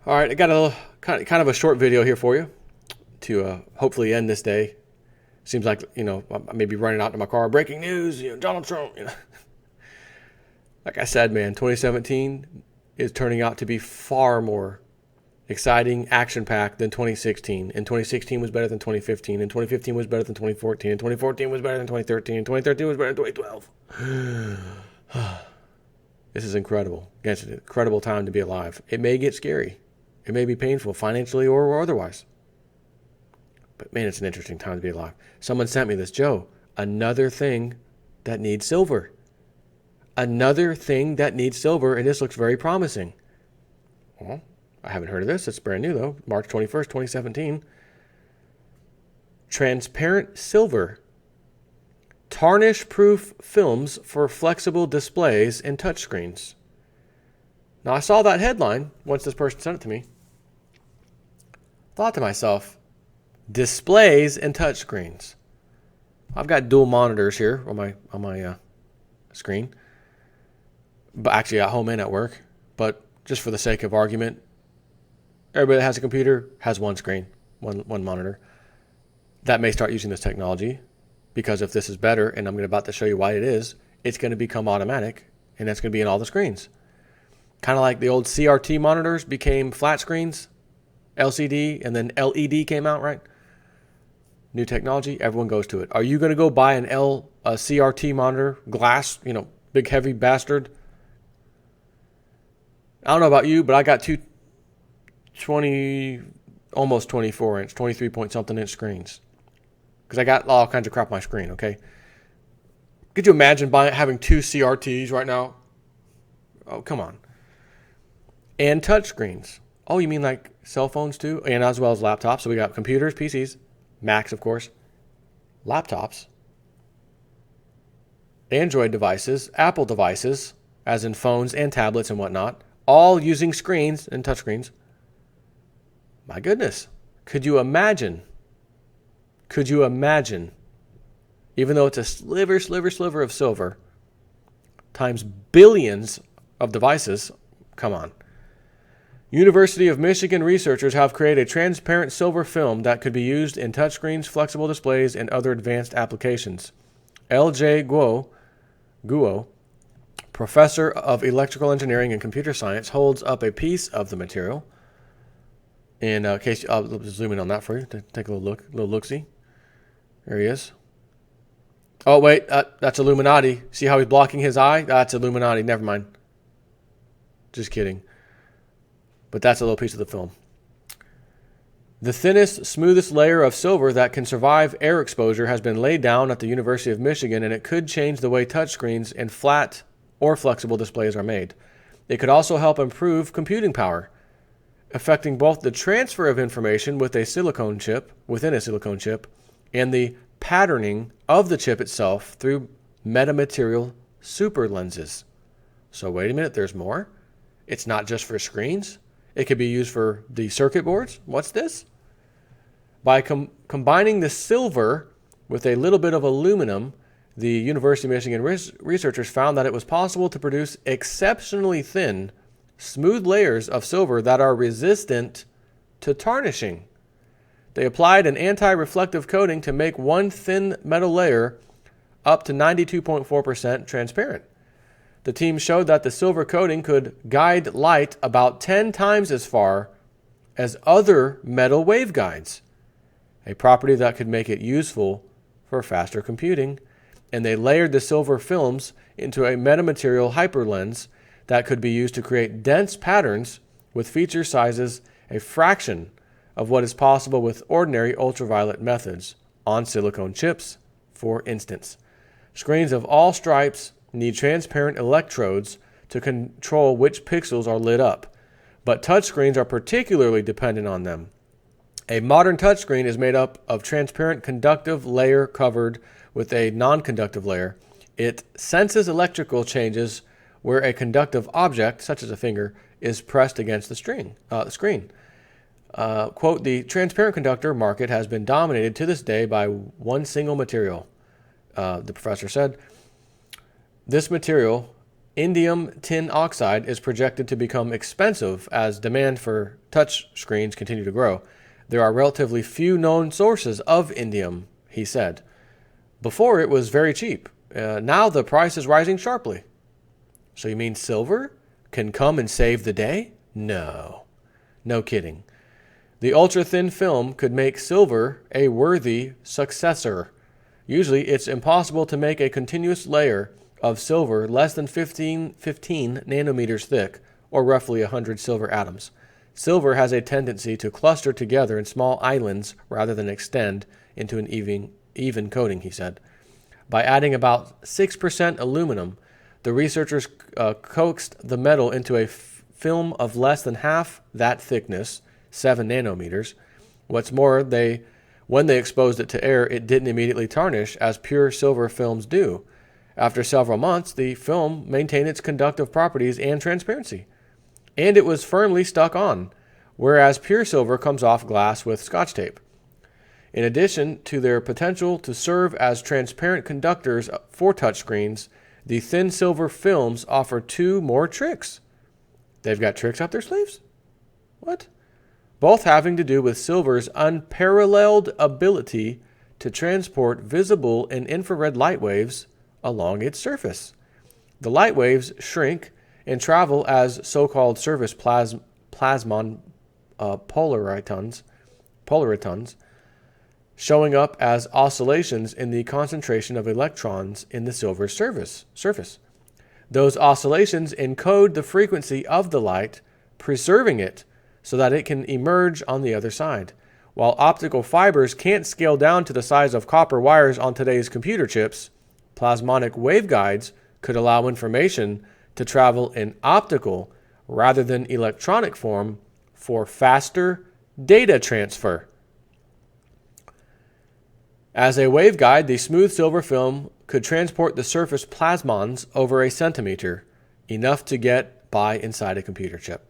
All right, I got a little, kind of a short video here for you to hopefully end this day. Seems like, I may be running out to my car. Breaking news, Donald Trump. Like I said, man, 2017 is turning out to be far more exciting, action-packed than 2016. And 2016 was better than 2015. And 2015 was better than 2014. And 2014 was better than 2013. And 2013 was better than 2012. This is incredible. It's an incredible time to be alive. It may get scary. It may be painful financially or otherwise. But man, it's an interesting time to be alive. Someone sent me this. Joe, another thing that needs silver. Another thing that needs silver, and this looks very promising. Well, I haven't heard of this. It's brand new, though. March 21st, 2017. Transparent silver. Tarnish-proof films for flexible displays and touchscreens. Now, I saw that headline once this person sent it to me. Thought to myself, displays and touchscreens. I've got dual monitors here on my screen, but actually at home and at work. But just for the sake of argument, everybody that has a computer has one screen, one monitor. That may start using this technology because if this is better, and I'm about to show you why it is, it's going to become automatic, and that's going to be in all the screens. Kind of like the old CRT monitors became flat screens, LCD, and then LED came out, right? New technology, everyone goes to it. Are you going to go buy a CRT monitor, glass, big heavy bastard? I don't know about you, but I got two almost 24 inch, 23 point something inch screens. Because I got all kinds of crap on my screen, okay? Could you imagine having two CRTs right now? Oh, come on. And touch screens. Oh, you mean like cell phones too? And as well as laptops. So we got computers, PCs, Macs, of course, laptops, Android devices, Apple devices, as in phones and tablets and whatnot, all using screens and touchscreens. My goodness. Could you imagine, even though it's a sliver of silver, times billions of devices? Come on. University of Michigan researchers have created a transparent silver film that could be used in touchscreens, flexible displays, and other advanced applications. L.J. Guo, professor of electrical engineering and computer science, holds up a piece of the material. In case I'll zoom in on that for you to take a little look-see. There he is. Oh wait, that's Illuminati. See how he's blocking his eye? That's Illuminati. Never mind. Just kidding. But that's a little piece of the film. The thinnest, smoothest layer of silver that can survive air exposure has been laid down at the University of Michigan, and it could change the way touchscreens and flat or flexible displays are made. It could also help improve computing power, affecting both the transfer of information within a silicone chip, and the patterning of the chip itself through metamaterial super lenses. So wait a minute, there's more? It's not just for screens? It could be used for the circuit boards? What's this? By combining the silver with a little bit of aluminum, the University of Michigan researchers found that it was possible to produce exceptionally thin, smooth layers of silver that are resistant to tarnishing. They applied an anti-reflective coating to make one thin metal layer up to 92.4% transparent. The team showed that the silver coating could guide light about 10 times as far as other metal waveguides, a property that could make it useful for faster computing. And they layered the silver films into a metamaterial hyperlens that could be used to create dense patterns with feature sizes a fraction of what is possible with ordinary ultraviolet methods on silicone chips, for instance. Screens of all stripes need transparent electrodes to control which pixels are lit up, but touchscreens are particularly dependent on them. A modern touchscreen is made up of transparent conductive layer covered with a non-conductive layer. It senses electrical changes where a conductive object, such as a finger, is pressed against the screen. Quote, the transparent conductor market has been dominated to this day by one single material, the professor said. This material Indium tin oxide is projected to become expensive as demand for touch screens continue to grow. There are relatively few known sources of indium, he said. Before it was very cheap. Now the price is rising sharply. So you mean silver can come and save the day? No. No kidding. The ultra-thin film could make silver a worthy successor. Usually it's impossible to make a continuous layer of silver less than 15 nanometers thick, or roughly 100 silver atoms. Silver has a tendency to cluster together in small islands rather than extend into an even coating, he said. By adding about 6% aluminum, the researchers coaxed the metal into a film of less than half that thickness, 7 nanometers. What's more, when they exposed it to air, it didn't immediately tarnish as pure silver films do. After several months, the film maintained its conductive properties and transparency. And it was firmly stuck on, whereas pure silver comes off glass with Scotch tape. In addition to their potential to serve as transparent conductors for touchscreens, the thin silver films offer 2 more tricks. They've got tricks up their sleeves? What? Both having to do with silver's unparalleled ability to transport visible and infrared light waves along its surface. The light waves shrink and travel as so-called surface plasmon polaritons, showing up as oscillations in the concentration of electrons in the silver's surface. Those oscillations encode the frequency of the light, preserving it so that it can emerge on the other side. While optical fibers can't scale down to the size of copper wires on today's computer chips, plasmonic waveguides could allow information to travel in optical rather than electronic form for faster data transfer. As a waveguide, the smooth silver film could transport the surface plasmons over a centimeter, enough to get by inside a computer chip.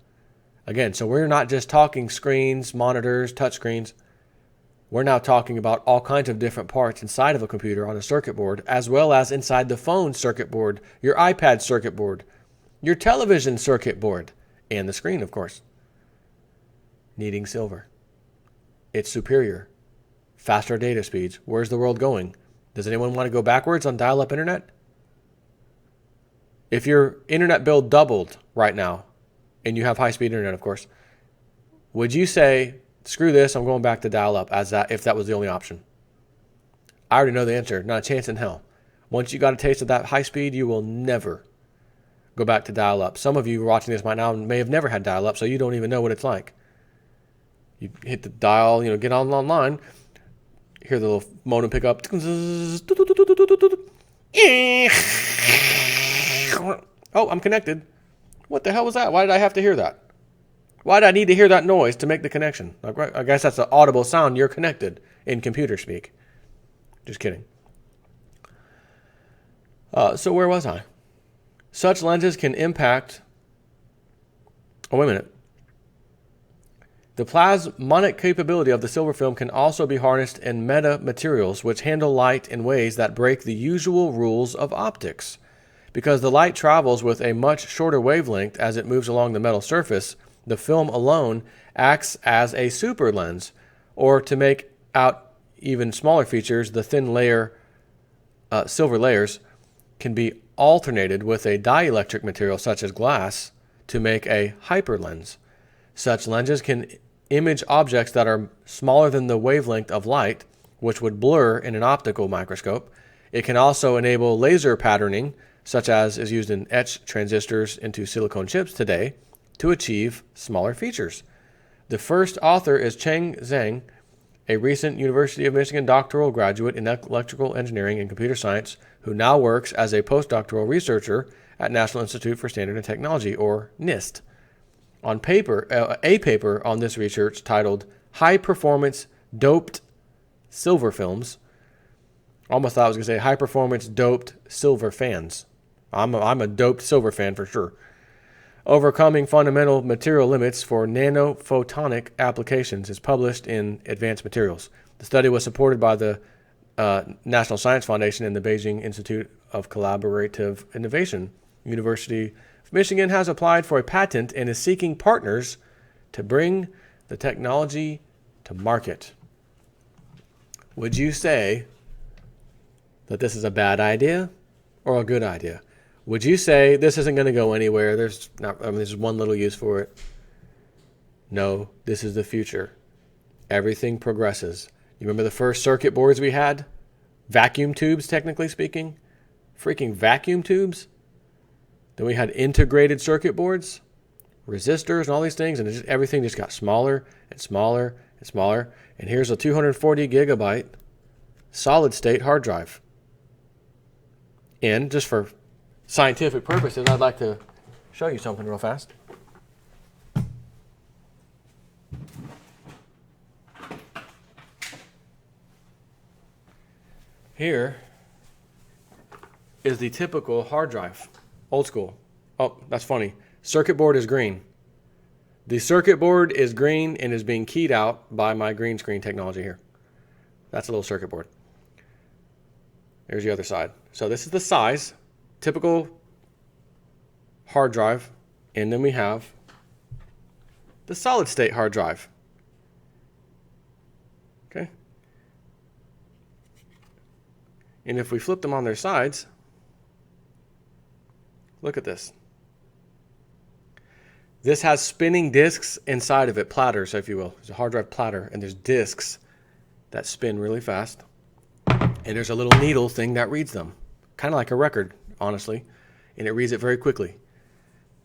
Again, so we're not just talking screens, monitors, touch screens. We're now talking about all kinds of different parts inside of a computer on a circuit board, as well as inside the phone circuit board, your iPad circuit board, your television circuit board, and the screen, of course. Needing silver. It's superior. Faster data speeds. Where's the world going? Does anyone want to go backwards on dial-up internet? If your internet bill doubled right now, and you have high-speed internet, of course, would you say, screw this, I'm going back to dial-up if that was the only option? I already know the answer. Not a chance in hell. Once you got a taste of that high speed, you will never go back to dial-up. Some of you watching this right now may have never had dial-up, so you don't even know what it's like. You hit the dial, get online, hear the little modem pick up. Oh, I'm connected. What the hell was that? Why did I have to hear that? Why did I need to hear that noise to make the connection? I guess that's an audible sound. You're connected in computer speak. Just kidding. So where was I? Such lenses can impact... Oh, wait a minute. The plasmonic capability of the silver film can also be harnessed in metamaterials, which handle light in ways that break the usual rules of optics. Because the light travels with a much shorter wavelength as it moves along the metal surface, the film alone acts as a super lens, or to make out even smaller features, the thin silver layers can be alternated with a dielectric material such as glass to make a hyperlens. Such lenses can image objects that are smaller than the wavelength of light, which would blur in an optical microscope. It can also enable laser patterning, such as is used in etch transistors into silicon chips today, to achieve smaller features. The first author is Cheng Zhang, a recent University of Michigan doctoral graduate in electrical engineering and computer science, who now works as a postdoctoral researcher at National Institute for Standard and Technology, or NIST. A paper on this research titled High Performance Doped Silver Films. Almost thought I was going to say high performance doped silver fans. I'm a doped silver fan for sure. Overcoming Fundamental Material Limits for Nanophotonic Applications is published in Advanced Materials. The study was supported by the National Science Foundation and the Beijing Institute of Collaborative Innovation, University of Michigan has applied for a patent and is seeking partners to bring the technology to market. Would you say that this is a bad idea or a good idea? Would you say this isn't going to go anywhere? There's one little use for it. No, this is the future. Everything progresses. You remember the first circuit boards we had? Vacuum tubes, technically speaking. Freaking vacuum tubes. Then we had integrated circuit boards, resistors, and all these things, and everything just got smaller and smaller and smaller. And here's a 240 gigabyte solid state hard drive. And just for scientific purposes, I'd like to show you something real fast. Here is the typical hard drive, old school. Oh, that's funny. Circuit board is green. The circuit board is green and is being keyed out by my green screen technology here. That's a little circuit board. There's the other side. So this is the size, typical hard drive, and then we have the solid state hard drive. Okay. And if we flip them on their sides, look at this. This has spinning discs inside of it, platters, if you will. There's a hard drive platter, and there's discs that spin really fast. And there's a little needle thing that reads them. Kind of like a record, honestly. And it reads it very quickly.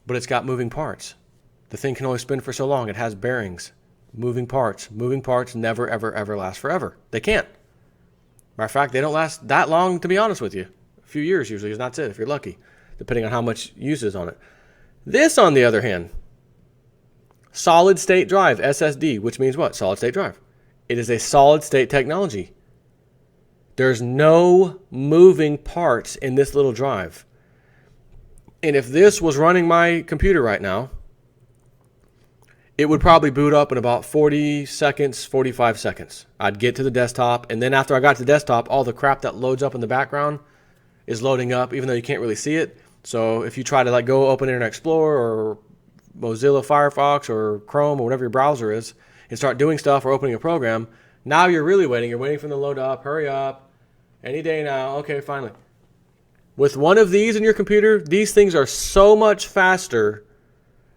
But it's got moving parts. The thing can only spin for so long. It has bearings, moving parts. Moving parts never, ever, ever last forever. They can't. Matter of fact, they don't last that long, to be honest with you. A few years usually, and that's it, if you're lucky, depending on how much use is on it. This, on the other hand, solid state drive, SSD, which means what? Solid state drive. It is a solid state technology. There's no moving parts in this little drive. And if this was running my computer right now, it would probably boot up in about 40 seconds, 45 seconds. I'd get to the desktop, and then after I got to the desktop, all the crap that loads up in the background is loading up, even though you can't really see it. So if you try to go open Internet Explorer or Mozilla Firefox or Chrome or whatever your browser is and start doing stuff or opening a program, now you're really waiting. You're waiting for them to load up. Hurry up. Any day now. Okay, finally. With one of these in your computer, these things are so much faster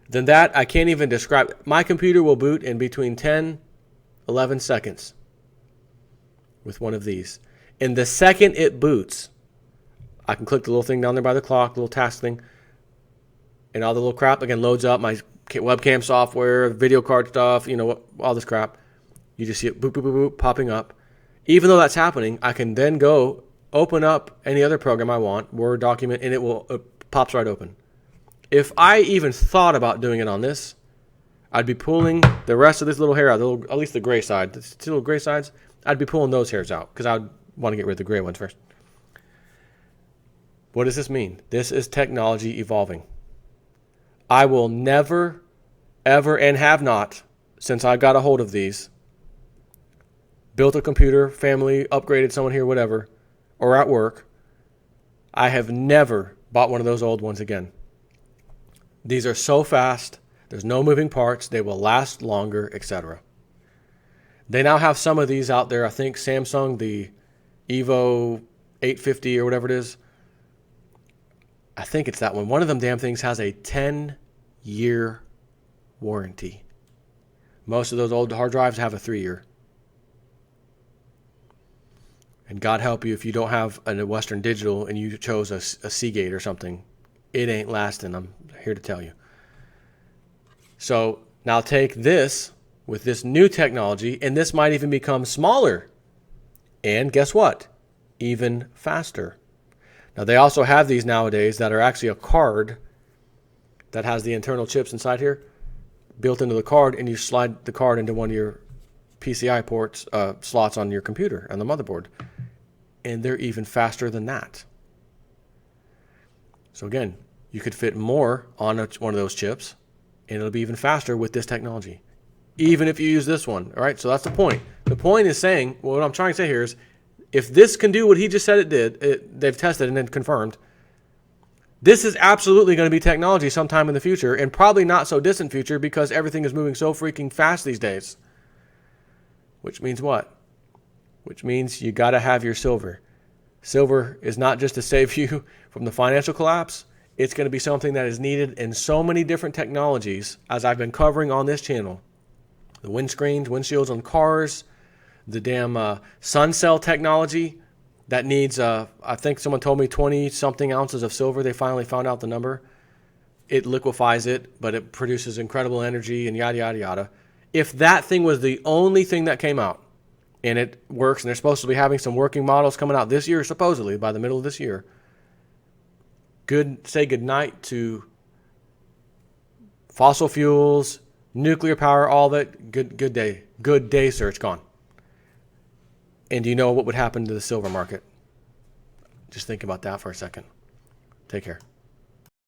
than that. I can't even describe. My computer will boot in between 10, 11 seconds with one of these. And the second it boots, I can click the little thing down there by the clock, the little task thing, and all the little crap again loads up, my webcam software, video card stuff, all this crap. You just see it boop, boop, boop, boop, popping up. Even though that's happening, I can then go open up any other program I want, Word document, and it pops right open. If I even thought about doing it on this, I'd be pulling the rest of this little hair out, at least the gray side, the two little gray sides, I'd be pulling those hairs out because I would want to get rid of the gray ones first. What does this mean? This is technology evolving. I will never, ever, and have not, since I got a hold of these, built a computer, family, upgraded someone here, whatever, or at work, I have never bought one of those old ones again. These are so fast, there's no moving parts, they will last longer, etc. They now have some of these out there. I think Samsung, the Evo 850 or whatever it is, I think it's that one. One of them damn things has a 10-year warranty. Most of those old hard drives have a 3-year. And God help you if you don't have a Western Digital and you chose a Seagate or something. It ain't lasting, I'm here to tell you. So now take this with this new technology, and this might even become smaller. And guess what? Even faster. Now they also have these nowadays that are actually a card that has the internal chips inside here built into the card, and you slide the card into one of your PCI ports, slots on your computer and the motherboard. And they're even faster than that. So again, you could fit more on one of those chips, and it'll be even faster with this technology, even if you use this one. All right, so that's the point. The point is saying, well, what I'm trying to say here is, if this can do what he just said it did, they've tested and then confirmed, This is absolutely going to be technology sometime in the future, and probably not so distant future, because everything is moving so freaking fast these days. Which means what? Which means you got to have your silver. Silver is not just to save you from the financial collapse. It's going to be something that is needed in so many different technologies, as I've been covering on this channel. The windscreens, windshields on cars, the damn sun cell technology that needs, I think someone told me 20-something ounces of silver. They finally found out the number. It liquefies it, but it produces incredible energy and yada, yada, yada. If that thing was the only thing that came out, and it works, and they're supposed to be having some working models coming out this year, supposedly, by the middle of this year, say goodnight to fossil fuels, nuclear power, all that. Good day. Good day, sir. It's gone. And do you know what would happen to the silver market? Just think about that for a second. Take care.